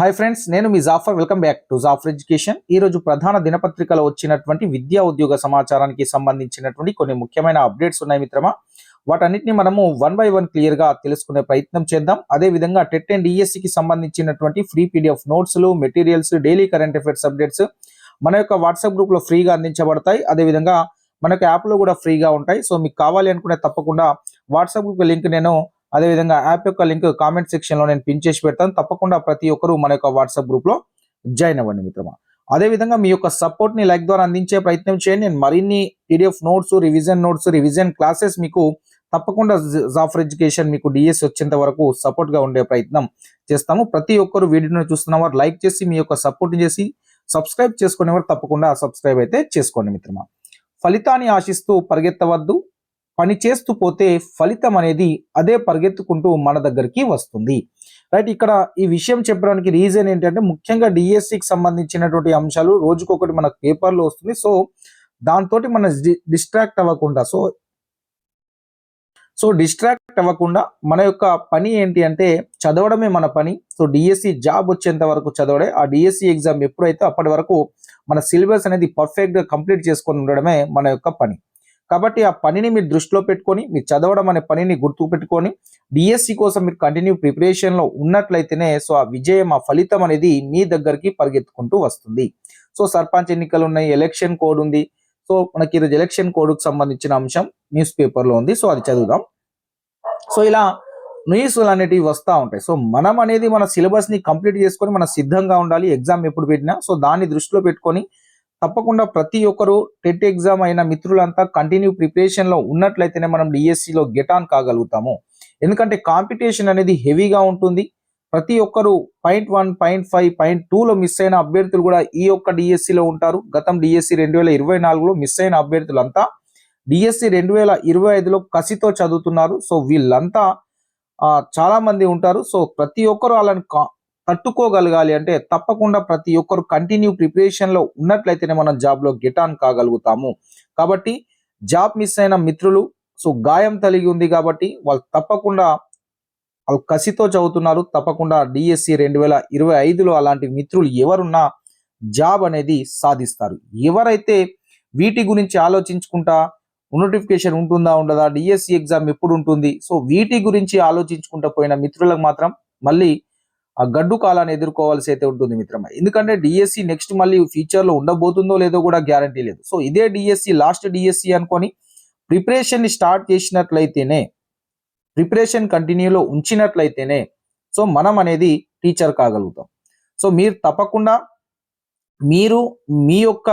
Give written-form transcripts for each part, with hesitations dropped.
Hi friends, నేను మీ Jafar. Welcome back to Jafar education. ఈ రోజు ప్రధాన దినపత్రికలో వచ్చినటువంటి విద్యా ఉద్యోగ సమాచారానికి సంబంధించినటువంటి కొన్ని ముఖ్యమైన అప్డేట్స్ ఉన్నాయి మిత్రమా. వాటన్నిటిని మనము వన్ బై వన్ క్లియర్ గా తెలుసుకునే ప్రయత్నం చేద్దాం. అదే విధంగా టెట్ అండ్ డిఎస్సికి సంబంధించినటువంటి ఫ్రీ పీడిఎఫ్ నోట్స్లు, materials, daily current affairs updates మన యొక్క వాట్సాప్ గ్రూప్ లో ఫ్రీగా అందించబడతాయి. అదే విధంగా మనకు యాప్ లో కూడా ఫ్రీగా ఉంటాయి. సో మీకు కావాలి అనుకునే తప్పకుండా వాట్సాప్ గ్రూప్ లింక్ నేను అదేవిధంగా యాప్ యొక్క లింక్ కామెంట్ సెక్షన్ లో నేను పిన్ చేసి పెడతాను. తప్పకుండా ప్రతి ఒక్కరూ మన యొక్క వాట్సాప్ గ్రూప్ లో జాయిన్ అవ్వండి మిత్రమా. అదేవిధంగా మీ యొక్క సపోర్ట్ ని లైక్ ద్వారా అందించే ప్రయత్నం చేయండి. నేను మరిన్ని పీడిఎఫ్ నోట్స్, రివిజన్ క్లాసెస్ మీకు తప్పకుండా జాఫర్ ఎడ్యుకేషన్ మీకు డిఎస్ వచ్చేంత వరకు సపోర్ట్ గా ఉండే ప్రయత్నం చేస్తాము. ప్రతి ఒక్కరు వీడియోని చూస్తున్న వారు లైక్ చేసి మీ యొక్క సపోర్ట్ చేసి సబ్స్క్రైబ్ చేసుకునేవారు తప్పకుండా సబ్స్క్రైబ్ అయితే చేసుకోండి మిత్రమా. ఫలితాన్ని ఆశిస్తూ పరిగెత్తవద్దు, పని చేస్తూ పోతే ఫలితం అనేది అదే పరిగెత్తుకుంటూ మన దగ్గరికి వస్తుంది. రైట్, ఇక్కడ ఈ విషయం చెప్పడానికి రీజన్ ఏంటంటే ముఖ్యంగా డిఎస్సికి సంబంధించినటువంటి అంశాలు రోజుకొకటి మన పేపర్లో వస్తుంది. సో దాంతో మన డిస్ట్రాక్ట్ అవ్వకుండా డిస్ట్రాక్ట్ అవ్వకుండా మన యొక్క పని ఏంటి అంటే చదవడమే మన పని. సో డిఎస్సి జాబ్ వచ్చేంత వరకు చదవడే, ఆ డిఎస్సి ఎగ్జామ్ ఎప్పుడైతే అప్పటి వరకు మన సిలబస్ అనేది పర్ఫెక్ట్ గా కంప్లీట్ చేసుకొని ఉండడమే మన యొక్క పని. కాబట్టి ఆ పనిని మీరు దృష్టిలో పెట్టుకొని మీరు చదవడం అనే పనిని గుర్తు పెట్టుకొని డిఎస్సి కోసం మీరు కంటిన్యూ ప్రిపరేషన్ లో ఉన్నట్లయితేనే సో ఆ విజయం, ఆ ఫలితం అనేది మీ దగ్గరికి పరిగెత్తుకుంటూ వస్తుంది. సో సర్పంచ్ ఎన్నికలు ఉన్నాయి, ఎలక్షన్ కోడ్ ఉంది. సో మనకి ఈరోజు ఎలక్షన్ కోడ్కు సంబంధించిన అంశం న్యూస్ పేపర్ లో ఉంది. సో అది చదువుదాం. సో ఇలా న్యూస్లు అనేటివి వస్తూ ఉంటాయి. సో మనం అనేది మన సిలబస్ ని కంప్లీట్ చేసుకొని మనం సిద్ధంగా ఉండాలి. ఎగ్జామ్ ఎప్పుడు పెట్టినా సో దాన్ని దృష్టిలో పెట్టుకొని తప్పకుండా ప్రతి ఒక్కరు టెట్ ఎగ్జామ్ అయిన మిత్రులంతా కంటిన్యూ ప్రిపరేషన్ లో ఉన్నట్లయితేనే మనం డిఎస్సిలో గెట్ ఆన్ కాగలుగుతాము. ఎందుకంటే కాంపిటీషన్ అనేది హెవీగా ఉంటుంది. ప్రతి ఒక్కరు 0.1, 0.5, 0.2లో మిస్ అయిన అభ్యర్థులు కూడా ఈ యొక్క డిఎస్సిలో ఉంటారు. గతం డిఎస్సి 2024లో మిస్ అయిన అభ్యర్థులంతా డిఎస్సి 2025లో కసితో చదువుతున్నారు. సో వీళ్ళంతా చాలా మంది ఉంటారు. సో ప్రతి ఒక్కరు వాళ్ళని తట్టుకోగలగాలి అంటే తప్పకుండా ప్రతి ఒక్కరు కంటిన్యూ ప్రిపరేషన్ లో ఉన్నట్లయితేనే మనం జాబ్ లో గెట్ ఆన్ కాగలుగుతాము. కాబట్టి జాబ్ మిస్ అయిన మిత్రులు, సో గాయం కలిగి ఉంది కాబట్టి వాళ్ళు తప్పకుండా వాళ్ళు కసితో చదువుతున్నారు. తప్పకుండా డిఎస్సి 2025లో అలాంటి మిత్రులు ఎవరున్నా జాబ్ అనేది సాధిస్తారు. ఎవరైతే వీటి గురించి ఆలోచించుకుంటా నోటిఫికేషన్ ఉంటుందా ఉండదా, డిఎస్సి ఎగ్జామ్ ఎప్పుడు ఉంటుంది, సో వీటి గురించి ఆలోచించుకుంటా పోయిన మిత్రులకు మాత్రం మళ్ళీ ఆ గడ్డు కాలాన్ని ఎదుర్కోవాల్సి అయితే ఉంటుంది మిత్రమా. ఎందుకంటే డిఎస్సి నెక్స్ట్ మళ్ళీ ఫ్యూచర్ లో ఉండబోతుందో లేదో కూడా గ్యారంటీ లేదు. సో ఇదే డిఎస్సి లాస్ట్ డిఎస్సి అనుకొని ప్రిపరేషన్ ని స్టార్ట్ చేసినట్లయితేనే, ప్రిపరేషన్ కంటిన్యూలో ఉంచినట్లయితేనే సో మనం అనేది టీచర్ కాగలుగుతాం. సో మీరు తప్పకుండా మీరు మీ యొక్క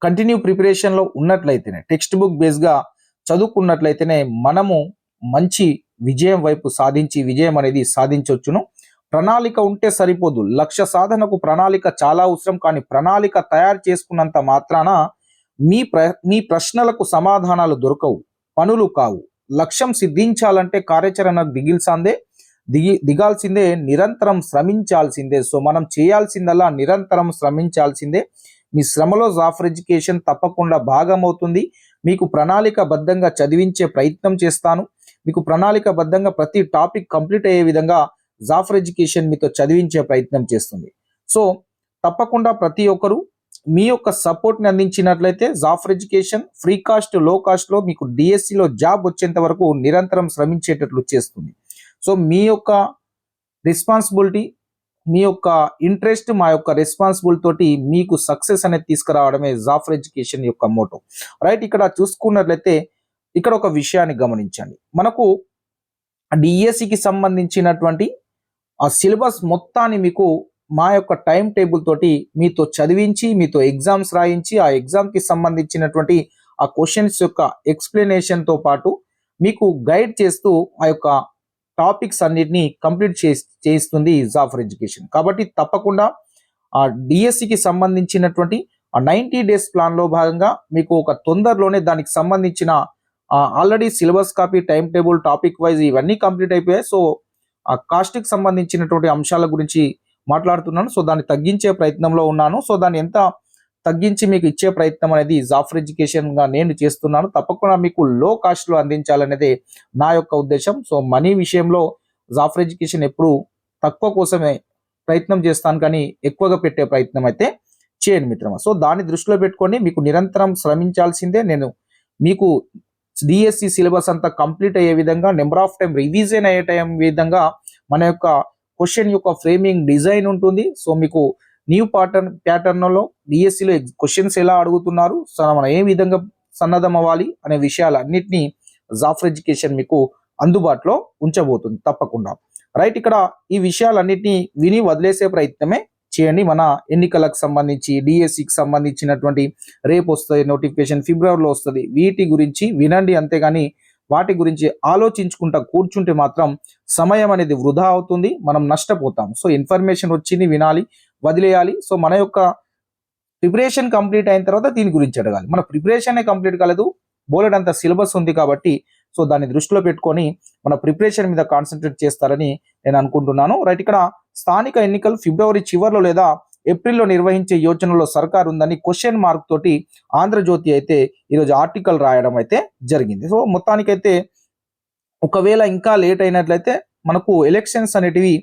కంటిన్యూ ప్రిపరేషన్ లో ఉన్నట్లయితేనే, టెక్స్ట్ బుక్ బేస్ గా చదువుకున్నట్లయితేనే మనము మంచి విజయం వైపు విజయం అనేది సాధించవచ్చును. ప్రణాళిక ఉంటే సరిపోదు, లక్ష్య సాధనకు ప్రణాళిక చాలా అవసరం. కానీ ప్రణాళిక తయారు చేసుకున్నంత మాత్రాన మీ ప్రశ్నలకు సమాధానాలు దొరకవు, పనులు కావు. లక్ష్యం సిద్ధించాలంటే కార్యాచరణ దిగాల్సిందే, నిరంతరం శ్రమించాల్సిందే. సో మనం చేయాల్సిందల్లా నిరంతరం శ్రమించాల్సిందే. మీ శ్రమలో జాఫర్ ఎడ్యుకేషన్ తప్పకుండా భాగమవుతుంది. మీకు ప్రణాళికబద్ధంగా చదివించే ప్రయత్నం చేస్తాను. మీకు ప్రణాళికబద్ధంగా ప్రతి టాపిక్ కంప్లీట్ అయ్యే విధంగా జాఫర్ ఎడ్యుకేషన్ మీతో చదివించే ప్రయత్నం చేస్తుంది. సో తప్పకుండా ప్రతి ఒక్కరు మీ యొక్క సపోర్ట్ని అందించినట్లయితే జాఫర్ ఎడ్యుకేషన్ ఫ్రీ కాస్ట్, లో కాస్ట్లో మీకు డిఎస్సిలో జాబ్ వచ్చేంత వరకు నిరంతరం శ్రమించేటట్లు చేస్తుంది. సో మీ యొక్క రెస్పాన్సిబిలిటీ, మీ యొక్క ఇంట్రెస్ట్, మా యొక్క రెస్పాన్సిబిలిటీ తోటి మీకు సక్సెస్ అనేది తీసుకురావడమే జాఫర్ ఎడ్యుకేషన్ యొక్క మోటో. రైట్, ఇక్కడ చూసుకున్నట్లయితే ఇక్కడ ఒక విషయాన్ని గమనించండి. మనకు డిఎస్సికి సంబంధించినటువంటి ఆ సిలబస్ మొత్తాన్ని మీకు మా యొక్క టైం టేబుల్ తోటి మీతో చదివించి, మీతో ఎగ్జామ్స్ రాయించి, ఆ ఎగ్జామ్కి సంబంధించినటువంటి ఆ క్వశ్చన్స్ యొక్క ఎక్స్ప్లెనేషన్తో పాటు మీకు గైడ్ చేస్తూ ఆ యొక్క టాపిక్స్ అన్నిటినీ కంప్లీట్ చేయిస్తుంది జాఫర్ ఎడ్యుకేషన్. కాబట్టి తప్పకుండా ఆ డిఎస్సికి సంబంధించినటువంటి ఆ 90 days ప్లాన్లో భాగంగా మీకు ఒక తొందరలోనే దానికి సంబంధించిన already syllabus copy, time table, topic wise ఇవన్నీ కంప్లీట్ అయిపోయాయి. సో ఆ కాస్ట్కి సంబంధించినటువంటి అంశాల గురించి మాట్లాడుతున్నాను. సో దాన్ని తగ్గించే ప్రయత్నంలో ఉన్నాను. సో దాన్ని ఎంత తగ్గించి మీకు ఇచ్చే ప్రయత్నం అనేది జాఫర్ ఎడ్యుకేషన్ గా నేను చేస్తున్నాను. తప్పకుండా మీకు లో కాస్ట్ లో అందించాలనేదే నా యొక్క ఉద్దేశం. సో మనీ విషయంలో జాఫర్ ఎడ్యుకేషన్ ఎప్పుడు తక్కువ కోసమే ప్రయత్నం చేస్తాను కానీ ఎక్కువగా పెట్టే ప్రయత్నం అయితే చేయను మిత్రమా. సో దాన్ని దృష్టిలో పెట్టుకొని మీకు నిరంతరం శ్రమించాల్సిందే. నేను మీకు డిఎస్సి సిలబస్ అంతా కంప్లీట్ అయ్యే విధంగా, నెంబర్ ఆఫ్ టైం రివిజన్ అయ్యే టైం విధంగా మన యొక్క క్వశ్చన్ యొక్క ఫ్రేమింగ్ డిజైన్ ఉంటుంది. సో మీకు న్యూ ప్యాటర్న్లో డిఎస్సిలో క్వశ్చన్స్ ఎలా అడుగుతున్నారు, సో మనం ఏ విధంగా సన్నద్ధం అవ్వాలి అనే విషయాలన్నింటినీ జాఫర్ ఎడ్యుకేషన్ మీకు అందుబాటులో ఉంచబోతుంది తప్పకుండా. రైట్, ఇక్కడ ఈ విషయాలన్నింటినీ విని వదిలేసే ప్రయత్నమే చేయండి. మన ఎన్నికలకు సంబంధించి డిఎస్సికి సంబంధించినటువంటి రేపు వస్తుంది నోటిఫికేషన్, ఫిబ్రవరిలో వస్తుంది, వీటి గురించి వినండి అంతేగాని వాటి గురించి ఆలోచించుకుంటా కూర్చుంటే మాత్రం సమయం అనేది వృధా అవుతుంది, మనం నష్టపోతాం. సో ఇన్ఫర్మేషన్ వచ్చింది వినాలి, వదిలేయాలి. సో మన యొక్క ప్రిపరేషన్ కంప్లీట్ అయిన తర్వాత దీని గురించి అడగాలి. మన ప్రిపరేషన్ కంప్లీట్ కాలేదు, బోలెడంత సిలబస్ ఉంది కాబట్టి సో దాన్ని దృష్టిలో పెట్టుకొని మన ప్రిపరేషన్ మీద కాన్సన్ట్రేట్ చేస్తారని నేను అనుకుంటున్నాను. రైట్, ఇక్కడ స్థానిక ఎన్నికలు ఫిబ్రవరి చివరిలో లేదా ఏప్రిల్లో నిర్వహించే యోచనలో సర్కార్ ఉందని క్వశ్చన్ మార్క్ తోటి ఆంధ్రజ్యోతి అయితే ఈరోజు ఆర్టికల్ రాయడం అయితే జరిగింది. సో మొత్తానికైతే ఒకవేళ ఇంకా లేట్ అయినట్లయితే మనకు ఎలక్షన్స్ అనేటివి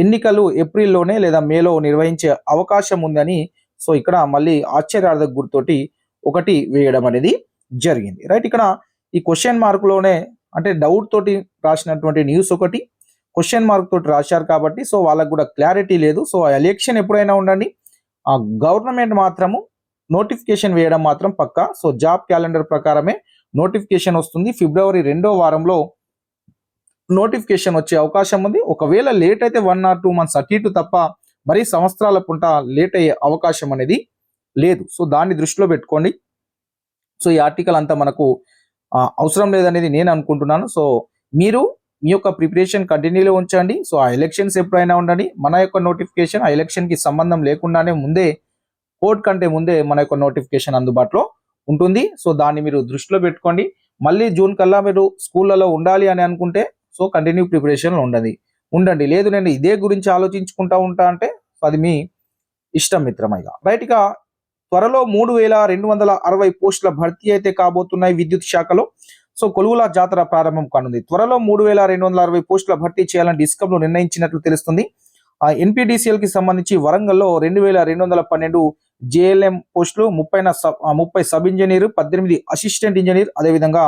ఎన్నికలు ఏప్రిల్లోనే లేదా మేలో నిర్వహించే అవకాశం ఉందని సో ఇక్కడ మళ్ళీ ఆశ్చర్యార్థక గుర్తోటి ఒకటి వేయడం అనేది జరిగింది. రైట్, ఇక్కడ ఈ క్వశ్చన్ మార్కులోనే అంటే డౌట్ తోటి రాసినటువంటి న్యూస్ ఒకటి క్వశ్చన్ మార్క్ తోటి రాశారు కాబట్టి సో వాళ్ళకు కూడా క్లారిటీ లేదు. సో ఎలక్షన్ ఎప్పుడైనా ఉండండి, గవర్నమెంట్ మాత్రము నోటిఫికేషన్ వేయడం మాత్రం పక్కా. సో జాబ్ క్యాలెండర్ ప్రకారమే నోటిఫికేషన్ వస్తుంది. ఫిబ్రవరి 2వ వారంలో నోటిఫికేషన్ వచ్చే అవకాశం ఉంది. ఒకవేళ లేట్ అయితే 1 or 2 months అటు ఇటు తప్ప మరీ సంవత్సరాల పుంట లేట్ అయ్యే అవకాశం అనేది లేదు. సో దాన్ని దృష్టిలో పెట్టుకోండి. సో ఈ ఆర్టికల్ అంతా మనకు అవసరం లేదనేది నేను అనుకుంటున్నాను. సో మీరు మీ యొక్క ప్రిపరేషన్ కంటిన్యూలో ఉంచండి. సో ఆ ఎలక్షన్స్ ఎప్పుడైనా ఉండండి, మన యొక్క నోటిఫికేషన్ ఆ ఎలక్షన్కి సంబంధం లేకుండానే ముందే కోర్ట్ కంటే ముందే మన యొక్క నోటిఫికేషన్ అందుబాటులో ఉంటుంది. సో దాన్ని మీరు దృష్టిలో పెట్టుకోండి. మళ్ళీ జూన్ కల్లా మీరు స్కూళ్ళలో ఉండాలి అని అనుకుంటే సో కంటిన్యూ ప్రిపరేషన్ ఉండండి. లేదు నేను ఇదే గురించి ఆలోచించుకుంటా ఉంటా అంటే అది మీ ఇష్టం మిత్రమైగా. రైట్, ఇక త్వరలో 3260 పోస్టుల భర్తీ అయితే కాబోతున్నాయి విద్యుత్ శాఖలో. సో కొలువుల జాతర ప్రారంభం కానుంది. త్వరలో 3260 పోస్టుల భర్తీ చేయాలని డిస్కంలో నిర్ణయించినట్లు తెలుస్తుంది. ఎన్పిడిసిఎల్ కి సంబంధించి వరంగల్లో 2212 జేఎల్ఎం పోస్టులు, 30 సబ్ ఇంజనీర్, 18 అసిస్టెంట్ ఇంజనీర్, అదేవిధంగా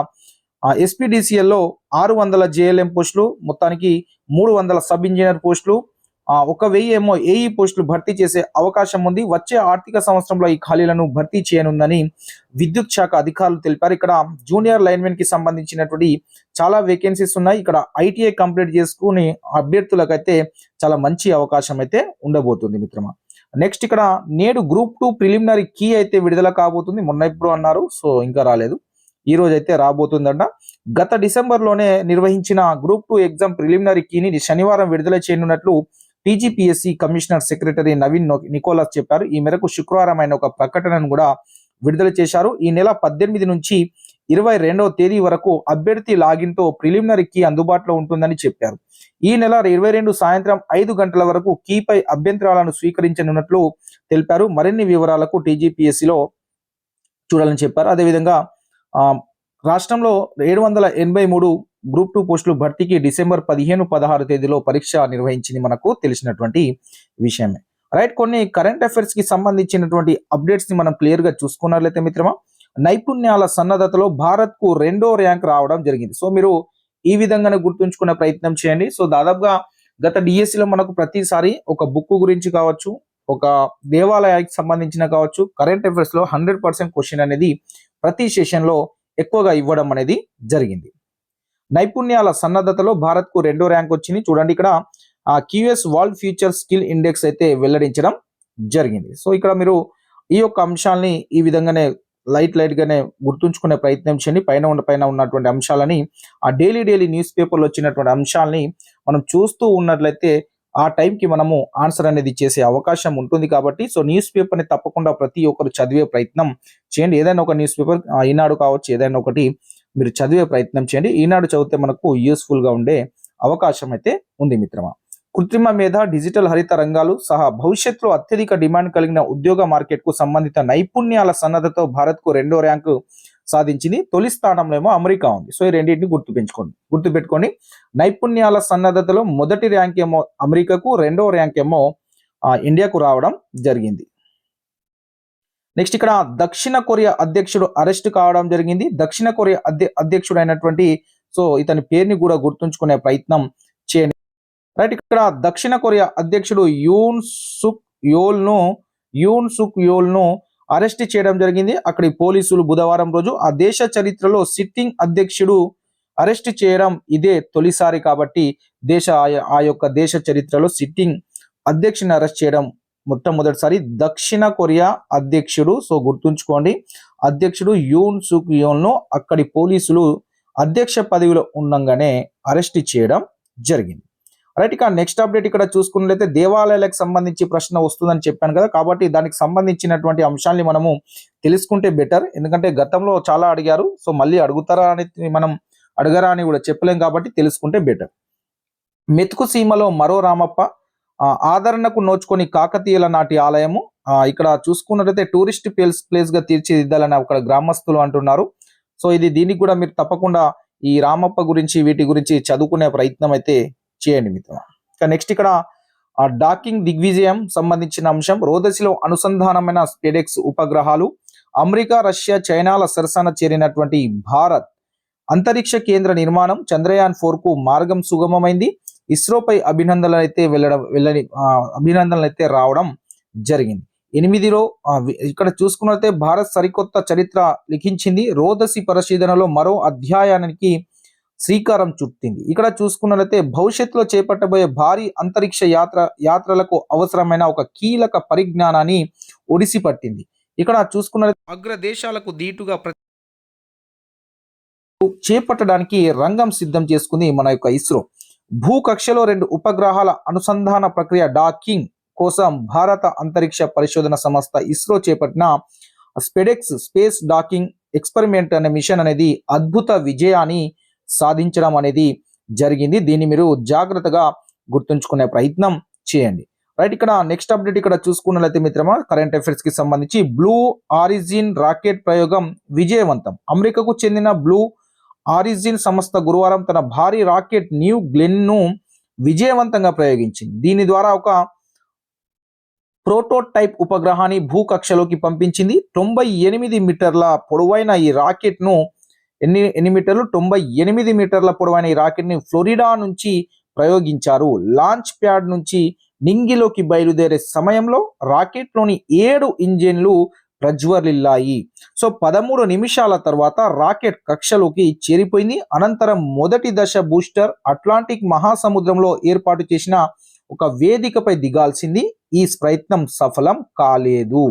ఎస్పీడిసిఎల్లో 600 జేఎల్ఎం పోస్టులు, మొత్తానికి 300 సబ్ ఇంజనీర్ పోస్టులు, 1000 ఏమో ఏఈ పోస్టులు భర్తీ చేసే అవకాశం ఉంది. వచ్చే ఆర్థిక సంవత్సరంలో ఈ ఖాళీలను భర్తీ చేయనుందని విద్యుత్ శాఖ అధికారులు తెలిపారు. ఇక్కడ జూనియర్ లైన్మెన్ కి సంబంధించినటువంటి చాలా వేకెన్సీస్ ఉన్నాయి. ఇక్కడ ఐటీఐ కంప్లీట్ చేసుకుని అభ్యర్థులకైతే చాలా మంచి అవకాశం అయితే ఉండబోతుంది మిత్రమా. నెక్స్ట్ ఇక్కడ నేడు గ్రూప్ 2 ప్రిలిమినరీ కీ అయితే విడుదల కాబోతుంది. మొన్న ఇప్పుడు అన్నారు, సో ఇంకా రాలేదు, ఈ రోజు అయితే రాబోతుందంట. గత డిసెంబర్లోనే నిర్వహించిన గ్రూప్ 2 ఎగ్జామ్ ప్రిలిమినరీ కీని శనివారం విడుదల చేయనున్నట్లు TGPSC commissioner secretary Naveen Nicolas చెప్పారు. ఈ మేరకు శుక్రవారం ఆయన ఒక ప్రకటనను కూడా విడుదల చేశారు. ఈ నెల 18 నుంచి 22వ తేదీ వరకు అభ్యర్థి లాగిన్ తో ప్రిలిమినరీ కీ అందుబాటులో ఉంటుందని చెప్పారు. ఈ నెల 22 సాయంత్రం 5 గంటల వరకు కీపై అభ్యంతరాలను స్వీకరించనున్నట్లు తెలిపారు. మరిన్ని వివరాలకు టీజీపీఎస్సీలో చూడాలని చెప్పారు. అదేవిధంగా రాష్ట్రంలో 783 గ్రూప్ 2 పోస్టులు భర్తీకి డిసెంబర్ 15-16 తేదీలో పరీక్ష నిర్వహించింది మనకు తెలిసినటువంటి విషయమే. రైట్, కొన్ని కరెంట్ అఫైర్స్ కి సంబంధించినటువంటి అప్డేట్స్ ని మనం క్లియర్ గా చూసుకున్నట్లయితే మిత్రమా, నైపుణ్యాల సన్నద్ధతలో భారత్ కు 2వ ర్యాంక్ రావడం జరిగింది. సో మీరు ఈ విధంగానే గుర్తుంచుకునే ప్రయత్నం చేయండి. సో దాదాపుగా గత డిఎస్సిలో మనకు ప్రతిసారి ఒక బుక్ గురించి కావచ్చు, ఒక దేవాలయానికి సంబంధించిన కావచ్చు, కరెంట్ అఫైర్స్ లో 100% క్వశ్చన్ అనేది ప్రతి సెషన్ లో ఎక్కువగా ఇవ్వడం అనేది జరిగింది. నైపుణ్యాల సన్నద్ధతలో భారత్ కు 2వ ర్యాంక్ వచ్చింది. చూడండి, ఇక్కడ QS world future skill index అయితే వెల్లడించడం జరిగింది. సో ఇక్కడ మీరు ఈ యొక్క అంశాలని ఈ విధంగానే లైట్ గానే గుర్తుంచుకునే ప్రయత్నం చేయండి. పైన ఉన్నటువంటి అంశాలని ఆ డైలీ న్యూస్ పేపర్లో వచ్చినటువంటి అంశాలని మనం చూస్తూ ఉన్నట్లయితే ఆ టైంకి మనము ఆన్సర్ అనేది చేసే అవకాశం ఉంటుంది. కాబట్టి సో న్యూస్ పేపర్ని తప్పకుండా ప్రతి ఒక్కరు చదివే ప్రయత్నం చేయండి. ఏదైనా ఒక న్యూస్ పేపర్, ఈనాడు కావచ్చు, ఏదైనా ఒకటి మీరు చదివే ప్రయత్నం చేయండి. ఈనాడు చదివితే మనకు యూస్ఫుల్ గా ఉండే అవకాశం అయితే ఉంది మిత్రమా. కృత్రిమ మేధ, డిజిటల్ హరిత రంగాలు సహా భవిష్యత్తులో అత్యధిక డిమాండ్ కలిగిన ఉద్యోగ మార్కెట్ కు సంబంధిత నైపుణ్యాల సన్నద్ధతో భారత్ కు 2వ ర్యాంకు సాధించింది. తొలి స్థానంలో ఏమో అమెరికా ఉంది. సో ఈ రెండింటిని గుర్తుపెట్టుకోండి. నైపుణ్యాల సన్నద్ధతలో మొదటి ర్యాంక్ ఏమో అమెరికాకు, రెండవ ర్యాంక్ ఏమో ఇండియాకు రావడం జరిగింది. నెక్స్ట్ ఇక్కడ దక్షిణ కొరియా అధ్యక్షుడు అరెస్ట్ కావడం జరిగింది. దక్షిణ కొరియా అధ్యక్షుడు అయినటువంటి సో ఇతని పేరుని కూడా గుర్తుంచుకునే ప్రయత్నం చేయండి. రైట్, ఇక్కడ దక్షిణ కొరియా అధ్యక్షుడు యూన్ సుక్ యోల్ను అరెస్ట్ చేయడం జరిగింది. అక్కడి పోలీసులు బుధవారం రోజు ఆ దేశ చరిత్రలో సిట్టింగ్ అధ్యక్షుడు అరెస్ట్ చేయడం ఇదే తొలిసారి కాబట్టి ఆ యొక్క దేశ చరిత్రలో సిట్టింగ్ అధ్యక్షుని అరెస్ట్ చేయడం మొట్టమొదటిసారి. దక్షిణ కొరియా అధ్యక్షుడు సో గుర్తుంచుకోండి, అధ్యక్షుడు యూన్ సుక్ యోల్ను అక్కడి పోలీసులు అధ్యక్ష పదవిలో ఉండగానే అరెస్ట్ చేయడం జరిగింది. రైట్, ఇక నెక్స్ట్ అప్డేట్ ఇక్కడ చూసుకున్నట్లయితే దేవాలయాలకు సంబంధించి ప్రశ్న వస్తుందని చెప్పాను కదా, కాబట్టి దానికి సంబంధించినటువంటి అంశాన్ని మనము తెలుసుకుంటే బెటర్. ఎందుకంటే గతంలో చాలా అడిగారు, సో మళ్ళీ అడగరా అని కూడా చెప్పలేం కాబట్టి తెలుసుకుంటే బెటర్. మెతుకు సీమలో మరో రామప్ప, ఆదరణకు నోచుకొని కాకతీయుల నాటి ఆలయము. ఇక్కడ చూసుకున్నట్లయితే టూరిస్ట్ ప్లేస్ గా తీర్చిదిద్దాలని అక్కడ గ్రామస్తులు అంటున్నారు. సో దీనికి కూడా మీరు తప్పకుండా ఈ రామప్ప గురించి వీటి గురించి చదువుకునే ప్రయత్నం అయితే చేయండి మిత్రం. ఇక నెక్స్ట్ ఇక్కడ డాకింగ్ దిగ్విజయం సంబంధించిన అంశం. రోదసిలో అనుసంధానమైన స్పెడెక్స్ ఉపగ్రహాలు. అమెరికా, రష్యా, చైనాల సరసన చేరినటువంటి భారత్ అంతరిక్ష కేంద్ర నిర్మాణం. చంద్రయాన్ 4 కు మార్గం సుగమమైంది. ఇస్రోపై అభినందనలు అయితే రావడం జరిగింది. 8లో ఇక్కడ చూసుకున్నట్లయితే భారత్ సరికొత్త చరిత్ర లిఖించింది. రోదసి పరిశీలనలో మరో అధ్యాయానికి శ్రీకారం చుట్టింది. ఇక్కడ చూసుకున్నట్లయితే భవిష్యత్తులో చేపట్టబోయే భారీ అంతరిక్ష యాత్రలకు అవసరమైన ఒక కీలక పరిజ్ఞానాన్ని ఒడిసి పట్టింది. ఇక్కడ చూసుకున్నట్లయితే అగ్రదేశాలకు దీటుగా చేపట్టడానికి రంగం సిద్ధం చేసుకుంది మన యొక్క ఇస్రో. భూకక్షలో 2 ఉపగ్రహాల అనుసంధాన ప్రక్రియ డాకింగ్ కోసం భారత అంతరిక్ష పరిశోధన సంస్థ ఇస్రో చేపట్టిన స్పెడెక్స్ స్పేస్ డాకింగ్ ఎక్స్పెరిమెంట్ అనే మిషన్ అనేది అద్భుత విజయాన్ని సాధించడం అనేది జరిగింది. దీన్ని మీరు జాగ్రత్తగా గుర్తుంచుకునే ప్రయత్నం చేయండి. రైట్, ఇక్కడ నెక్స్ట్ అప్డేట్ ఇక్కడ చూసుకున్నట్లయితే మిత్రమా కరెంట్ అఫైర్స్ కి సంబంధించి బ్లూ ఆరిజిన్ రాకెట్ ప్రయోగం విజయవంతం. అమెరికాకు చెందిన బ్లూ ఆరిజిన్ సంస్థ గురువారం తన భారీ రాకెట్ న్యూ గ్లెన్ ను విజయవంతంగా ప్రయోగించింది. దీని ద్వారా ఒక ప్రోటోటైప్ ఉపగ్రహాన్ని భూకక్షలోకి పంపించింది. 98 మీటర్ల పొడవైన ఈ రాకెట్ ను ఎన్ని మీటర్లు 98 మీటర్ల పొడవైన ఈ రాకెట్ ని ఫ్లోరిడా నుంచి ప్రయోగించారు. లాంచ్ ప్యాడ్ నుంచి నింగిలోకి బయలుదేరే సమయంలో రాకెట్ లోని 7 ఇంజిన్లు ప్రజ్వరిల్లాయి. సో 13 నిమిషాల తర్వాత రాకెట్ కక్షలోకి చేరిపోయింది. అనంతరం మొదటి దశ బూస్టర్ అట్లాంటిక్ మహాసముద్రంలో ఏర్పాటు చేసిన ఒక వేదికపై దిగాల్సింది. ఈ ప్రయత్నం సఫలం కాలేదు.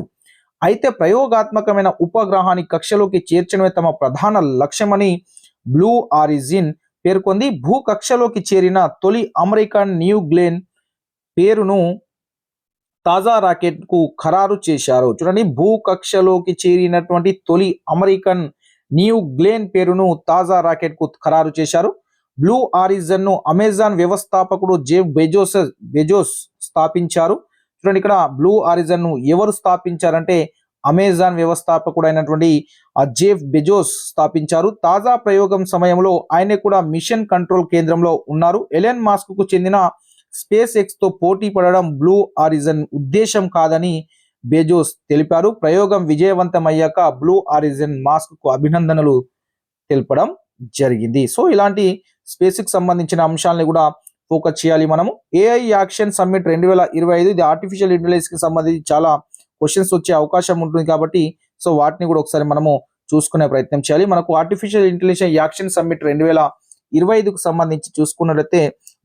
అయితే ప్రయోగాత్మకమైన ఉపగ్రహాన్ని కక్షలోకి చేర్చడమే తమ ప్రధాన లక్ష్యమని బ్లూ ఆరిజిన్ పేర్కొంది. భూకక్షలోకి చేరిన తొలి అమెరికన్ న్యూ గ్లెన్ పేరును తాజా రాకెట్ కు ఖరారు చేశారు. చూడండి, భూకక్షలోకి చేరినటువంటి తొలి అమెరికన్ న్యూ గ్లెన్ పేరును తాజా రాకెట్ కు ఖరారు చేశారు. బ్లూ ఆరిజిన్ ను అమెజాన్ వ్యవస్థాపకుడు జెఫ్ బెజోస్ స్థాపించారు. చూడండి, ఇక్కడ బ్లూ ఆరిజిన్ ను ఎవరు స్థాపించారంటే అమెజాన్ వ్యవస్థాపకుడు అయినటువంటి జెఫ్ బెజోస్ స్థాపించారు. తాజా ప్రయోగం సమయంలో ఆయన కూడా మిషన్ కంట్రోల్ కేంద్రంలో ఉన్నారు. ఎలన్ మాస్క్ కు చెందిన స్పేస్ ఎక్స్ తో పోటీ పడడం బ్లూ ఆరిజిన్ ఉద్దేశం కాదని బెజోస్ తెలిపారు. ప్రయోగం విజయవంతమయ్యాక బ్లూ ఆరిజిన్ మాస్క్ కు అభినందనలు తెలపడం జరిగింది. సో ఇలాంటి స్పేస్ కి సంబంధించిన అంశాలని కూడా ఫోకస్ చేయాలి మనము. ఏఐ యాక్షన్ సమ్మిట్ 2025 ఇది ఆర్టిఫిషియల్ ఇంటెలిజెన్స్ కి సంబంధించి చాలా క్వశ్చన్స్ వచ్చే అవకాశం ఉంటుంది కాబట్టి సో వాటిని కూడా ఒకసారి మనము చూసుకునే ప్రయత్నం చేయాలి. మనకు ఆర్టిఫిషియల్ ఇంటెలిజెన్స్ యాక్షన్ సమ్మిట్ 2025కు సంబంధించి చూసుకున్నట్లయితే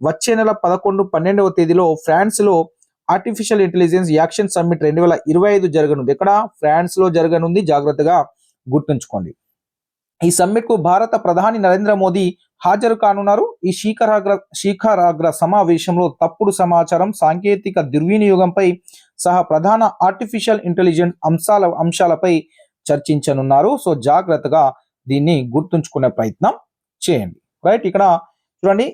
వచ్చే నెల 11-12వ తేదీలో ఫ్రాన్స్ లో ఆర్టిఫిషియల్ ఇంటెలిజెన్స్ యాక్షన్ సమ్మిట్ 2025 జరగనుంది. ఇక్కడ ఫ్రాన్స్ లో జరగనుంది, జాగ్రత్తగా గుర్తుంచుకోండి. ఈ సమ్మిట్ కు భారత ప్రధాని నరేంద్ర మోదీ హాజరు కానున్నారు. ఈ శిఖరాగ్ర సమావేశంలో తప్పుడు సమాచారం, సాంకేతిక దుర్వినియోగంపై సహా ప్రధాన ఆర్టిఫిషియల్ ఇంటెలిజెన్స్ అంశాలపై చర్చించనున్నారు. సో జాగ్రత్తగా దీన్ని గుర్తుంచుకునే ప్రయత్నం చేయండి. రైట్, ఇక్కడ చూడండి,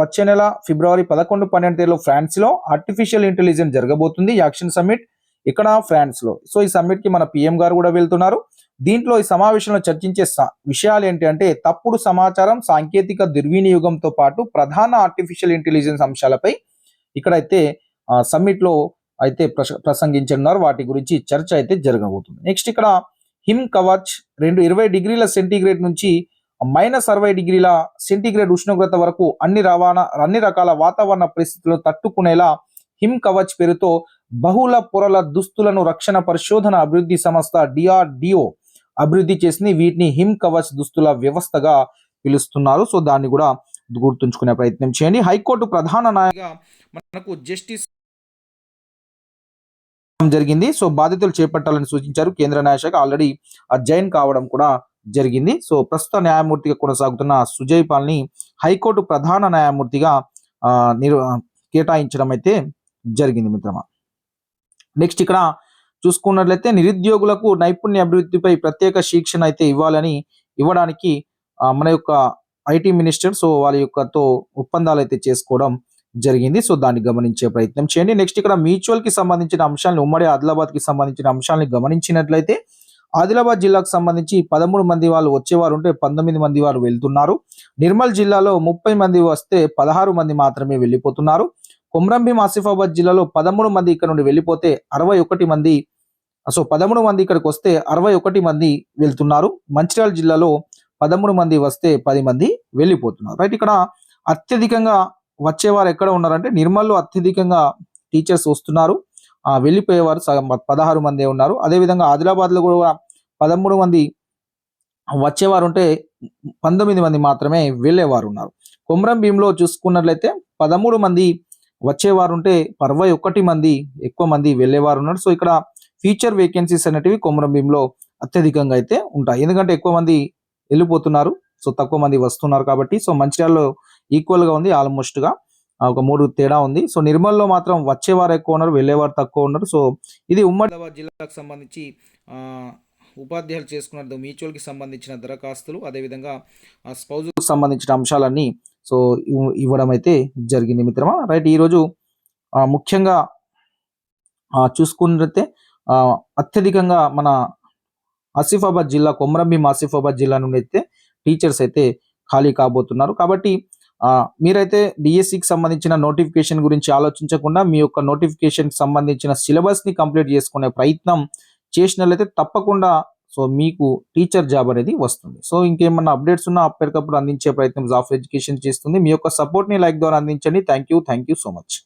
వచ్చే నెల ఫిబ్రవరి 11-12 తేదీలో ఫ్రాన్స్ లో ఆర్టిఫిషియల్ ఇంటెలిజెన్స్ జరగబోతుంది యాక్షన్ సమ్మిట్ ఇక్కడ ఫ్రాన్స్ లో. సో ఈ సమ్మిట్ కి మన పిఎం గారు కూడా వెళ్తున్నారు. దీంట్లో ఈ సమావేశంలో చర్చించే విషయాలు ఏంటి అంటే తప్పుడు సమాచారం, సాంకేతిక దుర్వినియోగంతో పాటు ప్రధాన ఆర్టిఫిషియల్ ఇంటెలిజెన్స్ అంశాలపై ఇక్కడైతే సమ్మిట్లో అయితే ప్రసంగించనున్నారు. వాటి గురించి చర్చ అయితే జరగబోతుంది. నెక్స్ట్ ఇక్కడ హిమ్ కవచ్ 20 డిగ్రీల సెంటీగ్రేడ్ నుంచి -60 డిగ్రీల సెంటీగ్రేడ్ ఉష్ణోగ్రత వరకు అన్ని రకాల వాతావరణ పరిస్థితులను తట్టుకునేలా హిమ్ కవచ్ పేరుతో బహుళ పొరల దుస్తులను రక్షణ పరిశోధన అభివృద్ధి సంస్థ DRDO అభివృద్ధి చేసింది. వీటిని హిమ్ కవచ్ దుస్తుల వ్యవస్థగా పిలుస్తున్నారు. సో దాన్ని కూడా గుర్తుంచుకునే ప్రయత్నం చేయండి. హైకోర్టు ప్రధాన న్యాయగా మనకు జస్టిస్ జరిగింది. సో బాధ్యతలు చేపట్టాలని సూచించారు. కేంద్ర న్యాయశాఖ ఆల్రెడీ జైన్ కావడం కూడా జరిగింది. సో ప్రస్తుత న్యాయమూర్తిగా కొనసాగుతున్న సుజయ్ పాల్ని హైకోర్టు ప్రధాన న్యాయమూర్తిగా కేటాయించడం అయితే జరిగింది మిత్రమా. నెక్స్ట్ ఇక్కడ చూసుకున్నట్లయితే నిరుద్యోగులకు నైపుణ్య అభివృద్ధిపై ప్రత్యేక శిక్షణ అయితే ఇవ్వడానికి మన యొక్క ఐటీ మినిస్టర్ సో వాళ్ళ యొక్కతో ఒప్పందాలు అయితే చేసుకోవడం జరిగింది. సో దాన్ని గమనించే ప్రయత్నం చేయండి. నెక్స్ట్ ఇక్కడ మ్యూచువల్ కి సంబంధించిన అంశాలను ఉమ్మడి ఆదిలాబాద్ కి సంబంధించిన అంశాలను గమనించినట్లయితే ఆదిలాబాద్ జిల్లాకు సంబంధించి 13 మంది వాళ్ళు వచ్చేవారు ఉంటే 19 మంది వారు వెళ్తున్నారు. నిర్మల్ జిల్లాలో 30 మంది వస్తే 16 మంది మాత్రమే వెళ్ళిపోతున్నారు. కొమ్రంభీం ఆసిఫాబాద్ జిల్లాలో 13 మంది ఇక్కడ నుండి వెళ్ళిపోతే 61 మంది, సో 13 మంది ఇక్కడికి వస్తే 61 మంది వెళ్తున్నారు. మంచిర్యాల జిల్లాలో 13 మంది వస్తే 10 మంది వెళ్ళిపోతున్నారు. రైట్, ఇక్కడ అత్యధికంగా వచ్చేవారు ఎక్కడ ఉన్నారంటే నిర్మల్లో అత్యధికంగా టీచర్స్ వస్తున్నారు. వెళ్ళిపోయేవారు 16 మంది ఉన్నారు. అదేవిధంగా ఆదిలాబాద్లో కూడా 13 మంది వచ్చేవారు ఉంటే 19 మంది మాత్రమే వెళ్ళేవారు ఉన్నారు. కొమ్రంభీంలో చూసుకున్నట్లయితే 13 మంది వచ్చేవారు ఉంటే 61 మంది ఎక్కువ మంది వెళ్ళేవారు ఉన్నారు. సో ఇక్కడ ఫ్యూచర్ వేకెన్సీస్ అనేటివి కొమ్రంభీంలో అత్యధికంగా అయితే ఉంటాయి. ఎందుకంటే ఎక్కువ మంది వెళ్ళిపోతున్నారు, సో తక్కువ మంది వస్తున్నారు కాబట్టి. సో మంచిర్యాలలో ఈక్వల్గా ఉంది, ఆల్మోస్ట్గా ఒక 3 తేడా ఉంది. సో నిర్మల్లో మాత్రం వచ్చేవారు ఎక్కువ ఉన్నారు, వెళ్ళేవారు తక్కువ ఉన్నారు. సో ఇది ఉమ్మడి జిల్లాకు సంబంధించి ఉపాధ్యాయులు చేసుకున్న మ్యూచువల్కి సంబంధించిన దరఖాస్తులు, అదేవిధంగా స్పౌజుకు సంబంధించిన అంశాలన్నీ సో ఇవ్వడం అయితే జరిగింది మిత్రమా. రైట్, ఈరోజు ముఖ్యంగా చూసుకున్నట్లయితే అత్యధికంగా మన ఆసిఫాబాద్ జిల్లా, కొమ్రంభీం ఆసిఫాబాద్ జిల్లా నుండి అయితే టీచర్స్ అయితే ఖాళీ కాబోతున్నారు. కాబట్టి మీరైతే డిఎస్సికి సంబంధించిన నోటిఫికేషన్ గురించి ఆలోచించకుండా మీ యొక్క నోటిఫికేషన్కి సంబంధించిన సిలబస్ని కంప్లీట్ చేసుకునే ప్రయత్నం చేసినట్లయితే తప్పకుండా సో మీకు టీచర్ జాబ్ అనేది వస్తుంది. సో ఇంకేమన్నా అప్డేట్స్ ఉన్నా అప్పటికప్పుడు అందించే ప్రయత్నం జాఫ్ ఎడ్యుకేషన్ చేస్తుంది. మీ యొక్క సపోర్ట్ని లైక్ ద్వారా అందించండి. Thank you so much.